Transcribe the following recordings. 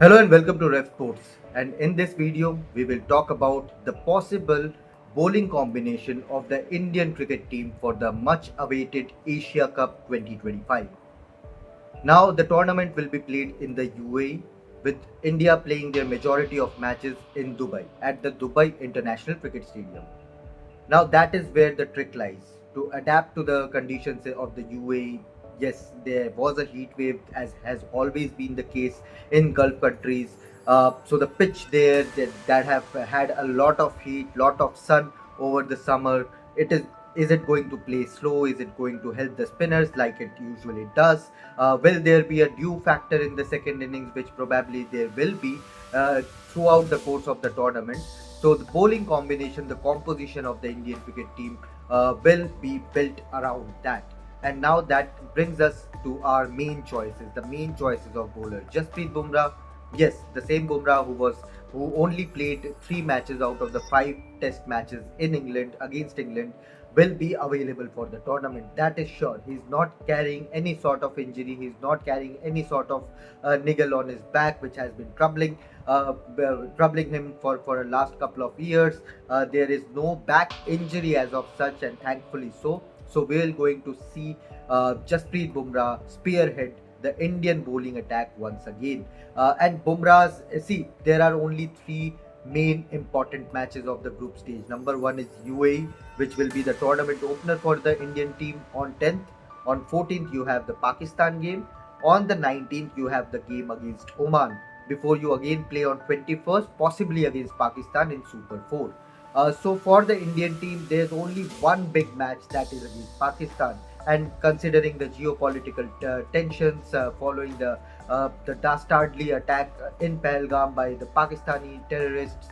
Hello and welcome to Revsportz. And in this video, we will talk about the possible bowling combination of the Indian cricket team for the much awaited Asia Cup 2025. Now, the tournament will be played in the UAE, with India playing their majority of matches in Dubai at the Dubai International Cricket Stadium. Now that is where the trick lies. To adapt to the conditions of the UAE, yes, there was a heat wave as has always been the case in Gulf countries. So the pitch there that have had a lot of heat, lot of sun over the summer. Is it going to play slow? Is it going to help the spinners like it usually does? Will there be a dew factor in the second innings, which probably there will be throughout the course of the tournament? So the bowling combination, the composition of the Indian cricket team will be built around that. And now that brings us to our main choices, the main choices of bowler. Jasprit Bumrah, yes, the same Bumrah who only played 3 matches out of the 5 test matches in England against England will be available for the tournament. That is sure. He's not carrying any sort of injury. He's not carrying any sort of niggle on his back, which has been troubling him for a last couple of years. There is no back injury as of such, and thankfully so. So we're going to see Jasprit Bumrah spearhead the Indian bowling attack once again. And Bumrah's see, there are only 3 main important matches of the group stage. Number one is UAE, which will be the tournament opener for the Indian team on 10th. On 14th, you have the Pakistan game. On the 19th, you have the game against Oman before you again play on 21st, possibly against Pakistan in Super 4. So for the Indian team, there's only one big match, that is against Pakistan. And considering the geopolitical tensions following the dastardly attack in Pahalgam by the Pakistani terrorists,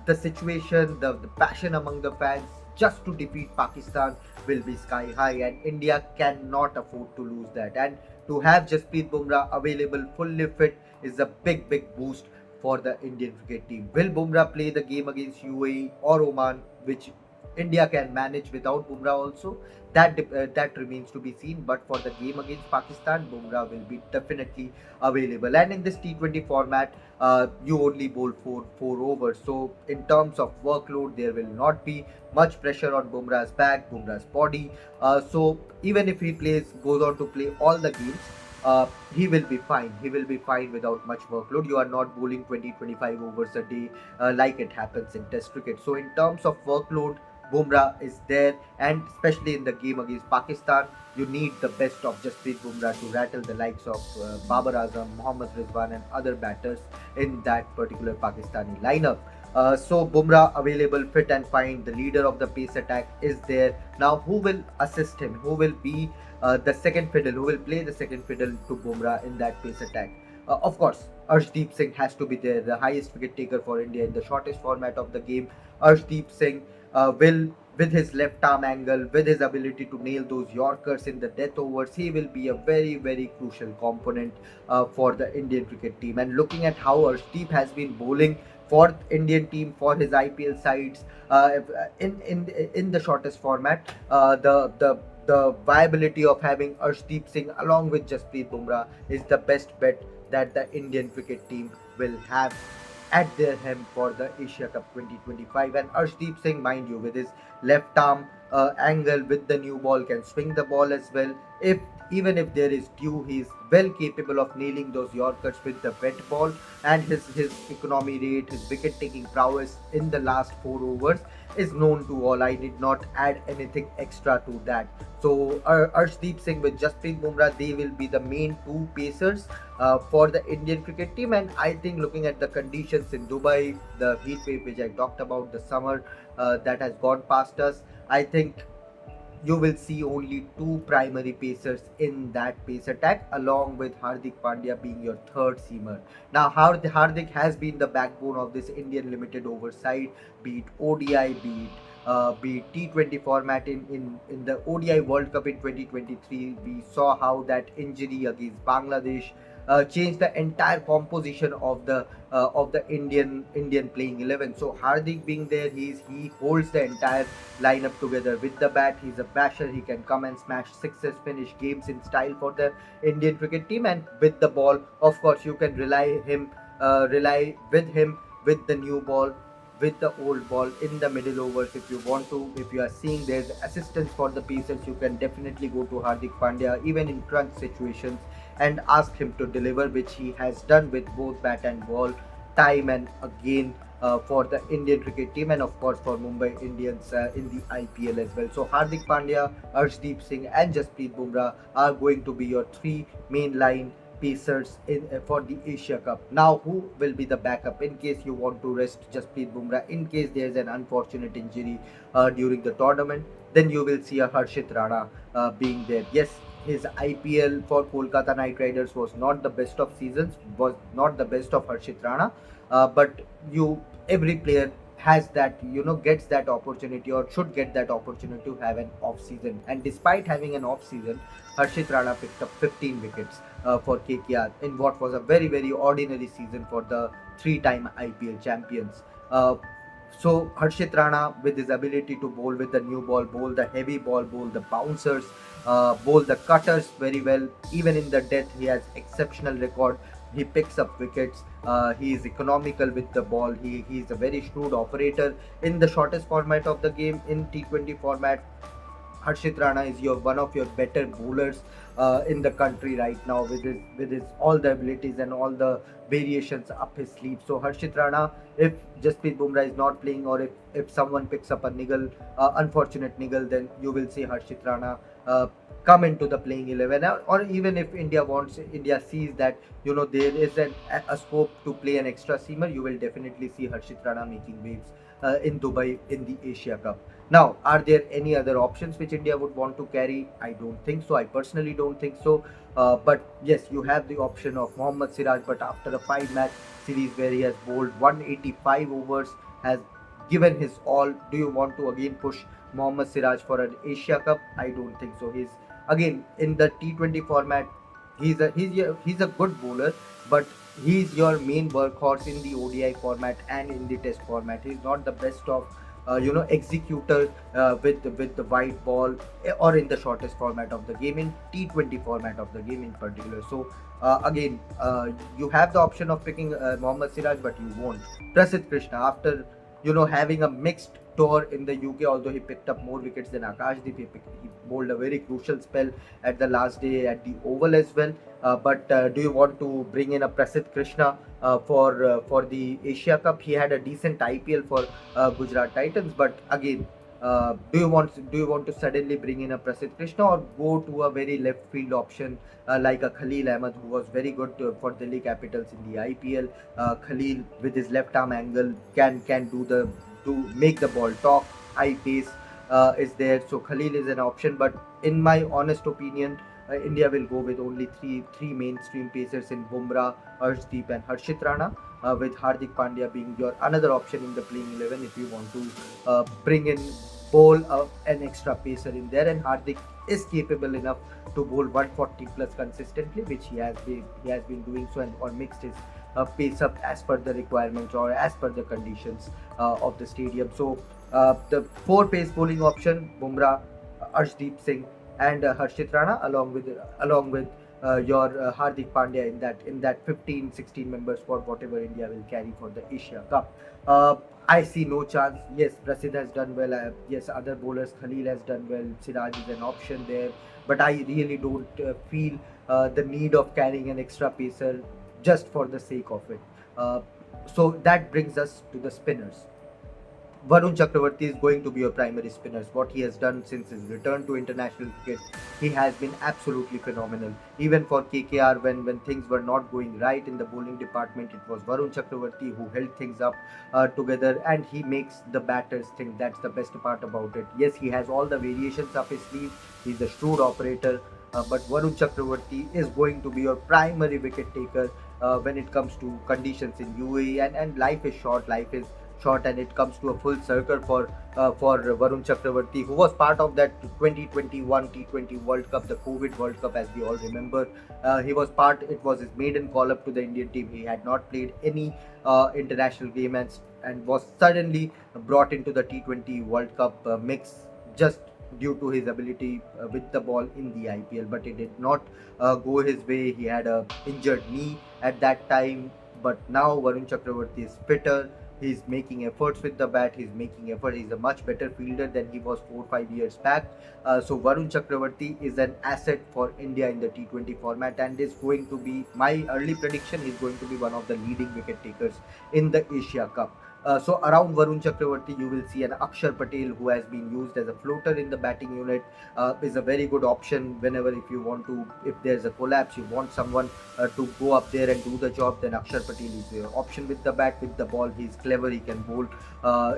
the situation, the passion among the fans just to defeat Pakistan will be sky high, and India cannot afford to lose that. And to have Jasprit Bumrah available fully fit is a big boost for the Indian cricket team. Will Bumrah play the game against UAE or Oman, which India can manage without Bumrah also? That remains to be seen. But for the game against Pakistan, Bumrah will be definitely available. And in this T20 format, you only bowl four overs. So in terms of workload, there will not be much pressure on Bumrah's back, Bumrah's body. So even if he goes on to play all the games, he will be fine. He will be fine without much workload. You are not bowling 20-25 overs a day like it happens in Test cricket. So in terms of workload, Bumrah is there, and especially in the game against Pakistan, you need the best of Jasprit Bumrah to rattle the likes of Babar Azam, Mohammed, and other batters in that particular Pakistani lineup. So Bumrah available fit and fine. The leader of the pace attack is there. Now who will assist him? Who will be the second fiddle? Who will play the second fiddle to Bumrah in that pace attack? Of course, Arshdeep Singh has to be there, the highest wicket taker for India in the shortest format of the game. Arshdeep Singh will, with his left arm angle, with his ability to nail those Yorkers in the death overs, he will be a very crucial component for the Indian cricket team. And looking at how Arshdeep has been bowling for Indian team, for his IPL sides in the shortest format, the viability of having Arshdeep Singh along with Jasprit Bumrah is the best bet that the Indian cricket team will have at their helm for the Asia Cup 2025. And Arshdeep Singh, mind you, with his left arm angle with the new ball, can swing the ball as well. If Even if there is dew, he is well capable of nailing those Yorkers with the wet ball. And his economy rate, his wicket taking prowess in the last 4 overs is known to all. I did not add anything extra to that. So Arshdeep Singh with Jasprit Bumrah, they will be the main 2 pacers for the Indian cricket team. And I think looking at the conditions in Dubai, the heat wave which I talked about, the summer that has gone past us, I think you will see only 2 primary pacers in that pace attack, along with Hardik Pandya being your third seamer. Now, Hardik has been the backbone of this Indian limited over side, be it ODI, be it T20 format. In the ODI World Cup in 2023, we saw how that injury against Bangladesh changed the entire composition of the Indian playing 11. So Hardik being there, he holds the entire lineup together with the bat. He's a basher. He can come and smash sixes, finish games in style for the Indian cricket team. And with the ball, of course, you can rely him rely with him with the new ball, with the old ball in the middle overs. If you want to, if you are seeing there's assistance for the pacers, you can definitely go to Hardik Pandya even in crunch situations and ask him to deliver, which he has done with both bat and ball time and again for the Indian cricket team and of course for Mumbai Indians in the IPL as well. So Hardik Pandya, Arshdeep Singh and Jasprit Bumrah are going to be your three main line pacers for the Asia Cup. Now, who will be the backup in case you want to rest Jasprit Bumrah in case there is an unfortunate injury during the tournament? Then you will see a Harshit Rana being there. Yes, his IPL for Kolkata Knight Riders was not the best of seasons, was not the best of Harshit Rana, but every player has that, gets that opportunity or should get that opportunity to have an off season. And despite having an off season, Harshit Rana picked up 15 wickets for KKR in what was a very very ordinary season for the three-time IPL champions. So Harshit Rana, with his ability to bowl with the new ball, bowl the heavy ball, bowl the bouncers, bowl the cutters very well. Even in the death, he has exceptional record. He picks up wickets. He is economical with the ball. He is a very shrewd operator in the shortest format of the game in T20 format. Harshit Rana is one of your better bowlers in the country right now with his all the abilities and all the variations up his sleeve. So Harshit Rana, if Jasprit Bumrah is not playing or if someone picks up a niggle, unfortunate niggle, then you will see Harshit Rana come into the playing 11. Or even if India sees that there is a scope to play an extra seamer, you will definitely see Harshit Rana making waves in Dubai in the Asia Cup. Now, are there any other options which India would want to carry? I don't think so. I personally don't think so. But yes, you have the option of Mohammed Siraj, but after a 5-match series where he has bowled 185 overs, has given his all, do you want to again push Mohammed Siraj for an Asia Cup? I don't think so. He's again in the T20 format. He's a good bowler, but he's your main workhorse in the ODI format and in the Test format. He's not the best of executor with the white ball or in the shortest format of the game, in T20 format of the game in particular. So again, you have the option of picking Mohammed Siraj, but you won't. Prasidh Krishna, after having a mixed tour in the UK, although he picked up more wickets than Akashdeep, he bowled a very crucial spell at the last day at the Oval as well. But do you want to bring in a Prasidh Krishna for the Asia Cup? He had a decent IPL for Gujarat Titans, but again, do you want to suddenly bring in a Prasidh Krishna or go to a very left field option like a Khalil Ahmed, who was very good for Delhi Capitals in the IPL? Khalil with his left arm angle can make the ball talk. High pace is there, so Khalil is an option. But in my honest opinion, India will go with only three mainstream pacers in Bumrah, Arshdeep and Harshit Rana, with Hardik Pandya being your another option in the playing 11 if you want to bring in bowl an extra pacer in there. And Hardik is capable enough to bowl 140 plus consistently, which he has been doing so, and or mixed his pace up as per the requirements or as per the conditions of the stadium. So the four pace bowling option: Bumrah, Arshdeep Singh, and Harshit Rana, along with your Hardik Pandya in that 15-16 member squad, whatever India will carry for the Asia Cup. I see no chance. Yes, Prasidh has done well. Yes, other bowlers, Khalil has done well. Siraj is an option there, but I really don't feel the need of carrying an extra pacer just for the sake of it. So that brings us to the spinners. Varun Chakravarti is going to be your primary spinners. What he has done since his return to international cricket, he has been absolutely phenomenal. Even for KKR, when things were not going right in the bowling department, it was Varun Chakravarti who held things up together, and he makes the batters think. That's the best part about it. Yes, he has all the variations up his sleeve. He's a shrewd operator, but Varun Chakravarti is going to be your primary wicket taker when it comes to conditions in UAE, and life is short. Life is short, and it comes to a full circle for Varun Chakravarti, who was part of that 2021 T20 World Cup, the COVID World Cup, as we all remember. He was part. It was his maiden call up to the Indian team. He had not played any international game and was suddenly brought into the T20 World Cup mix just due to his ability with the ball in the IPL. But it did not go his way. He had a injured knee at that time. but now Varun Chakravarti is fitter. He's making efforts with the bat. He's making effort. He's a much better fielder than he was 4 5 years back. So Varun Chakravarti is an asset for India in the T20 format, and is going to be my early prediction. He's going to be one of the leading wicket takers in the Asia Cup. So around Varun Chakravarti, you will see an Axar Patel who has been used as a floater in the batting unit. Is a very good option whenever if you want to, if there's a collapse, you want someone to go up there and do the job. Then Axar Patel is your option with the bat, with the ball. He's clever. He can bowl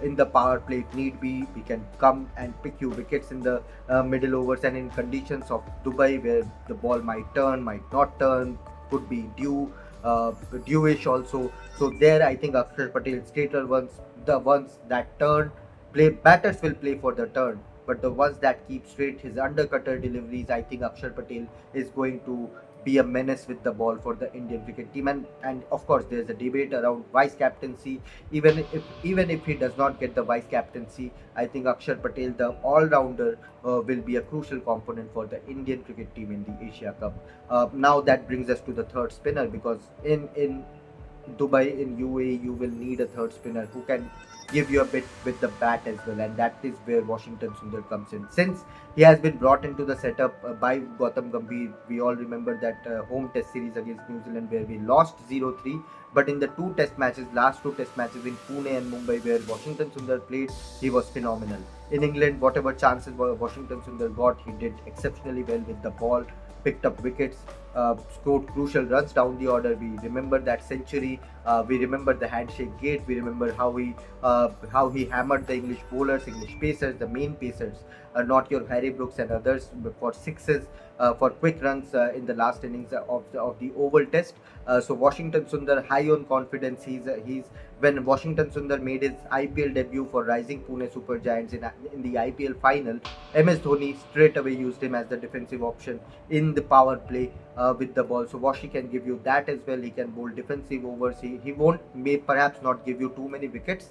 in the power play if need be. He can come and pick you wickets in the middle overs, and in conditions of Dubai where the ball might turn, might not turn, could be dewish also. So there, I think Akshar Patel straighter ones, the ones that turn, play batters will play for the turn, but the ones that keep straight, his undercutter deliveries, I think Akshar Patel is going to be a menace with the ball for the Indian cricket team. And of course, there's a debate around vice captaincy. Even if he does not get the vice captaincy, I think Akshar Patel, the all-rounder, will be a crucial component for the Indian cricket team in the Asia Cup. Now that brings us to the third spinner, because in Dubai, in UAE, you will need a third spinner who can give you a bit with the bat as well, and that is where Washington Sundar comes in. Since he has been brought into the setup by Gautam Gambhir, we all remember that home test series against New Zealand where we lost 0-3, but in the last two test matches in Pune and Mumbai where Washington Sundar played, he was phenomenal. In England, whatever chances Washington Sundar got, he did exceptionally well with the ball, picked up wickets, scored crucial runs down the order. We remember that century. We remember the handshake gate. We remember how he hammered the English bowlers, English pacers, the main pacers, not your Harry Brooks and others, for sixes, for quick runs in the last innings of the Oval Test. So Washington Sundar, high on confidence. He's when Washington Sundar made his IPL debut for Rising Pune Super Giants in the IPL final, MS Dhoni straight away used him as the defensive option in the power play with the ball. So Washi can give you that as well. He can bowl defensive overs. He won't, may perhaps not give you too many wickets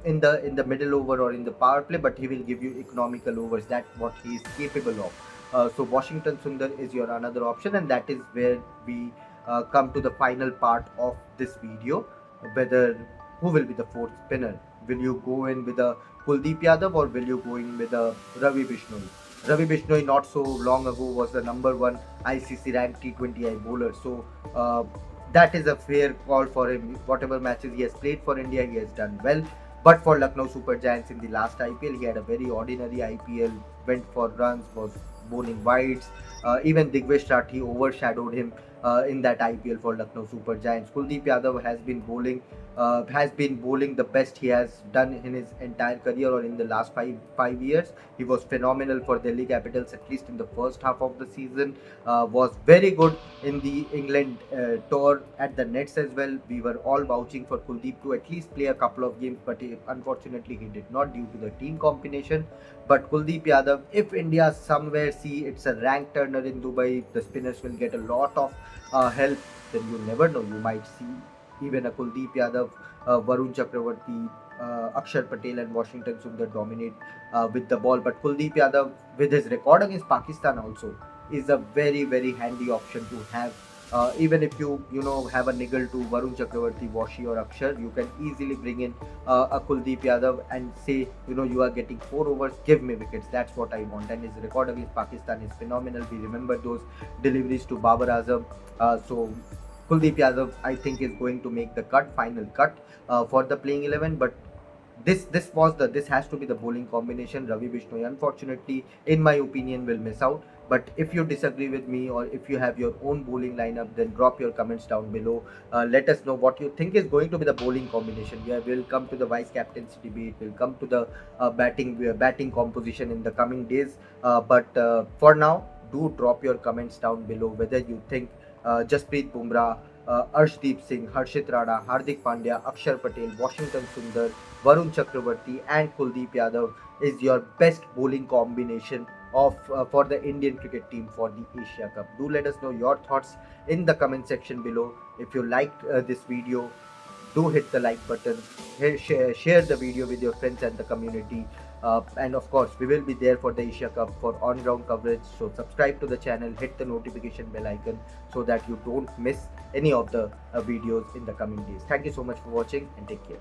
in the middle over or in the power play, but he will give you economical overs. That's what he is capable of. So Washington Sundar is your another option, and that is where we come to the final part of this video, whether who will be the fourth spinner. Will you go in with a Kuldeep Yadav, or will you go in with a Ravi Bishnoi? Ravi Bishnoi not so long ago was the number one ICC ranked T20I bowler, so that is a fair call for him. Whatever matches he has played for India, he has done well. But for Lucknow Super Giants in the last IPL, he had a very ordinary IPL, went for runs, was bowling wides. Even Digvish Rathi overshadowed him in that IPL for Lucknow Super Giants. Kuldeep Yadav has been bowling the best he has done in his entire career, or in the last five years. He was phenomenal for Delhi Capitals, at least in the first half of the season. Was very good in the England tour at the nets as well. We were all vouching for Kuldeep to at least play a couple of games, but unfortunately he did not due to the team combination. But Kuldeep Yadav, if India somewhere see it's a rank turner in Dubai, the spinners will get a lot of help. Then you never know, you might see even a Kuldeep Yadav, Varun Chakravarti, Akshar Patel and Washington Sundar dominate with the ball. But Kuldeep Yadav, with his record against Pakistan also, is a very, very handy option to have. Even if you have a niggle to Varun Chakravarti, Washi or Akshar, you can easily bring in a Kuldeep Yadav and say, you are getting 4 overs, give me wickets. That's what I want. And his record against Pakistan is phenomenal. We remember those deliveries to Babar Azam. So Kuldeep Yadav, I think, is going to make the final cut for the playing 11. But this has to be the bowling combination. Ravi Bishnoi, unfortunately, in my opinion, will miss out. But if you disagree with me, or if you have your own bowling lineup, then drop your comments down below. Let us know what you think is going to be the bowling combination. We'll come to the vice captaincy debate. We'll come to the batting composition in the coming days. But for now, do drop your comments down below whether you think Jasprit Bumrah, Arshdeep Singh, Harshit, Rana, Hardik Pandya, Axar Patel, Washington Sundar, Varun Chakravarti and Kuldeep Yadav is your best bowling combination of for the Indian cricket team for the Asia Cup. Do let us know your thoughts in the comment section below. If you liked this video, do hit the like button, share the video with your friends and the community. And of course, we will be there for the Asia Cup for on-ground coverage. So subscribe to the channel, hit the notification bell icon so that you don't miss any of the videos in the coming days. Thank you so much for watching and take care.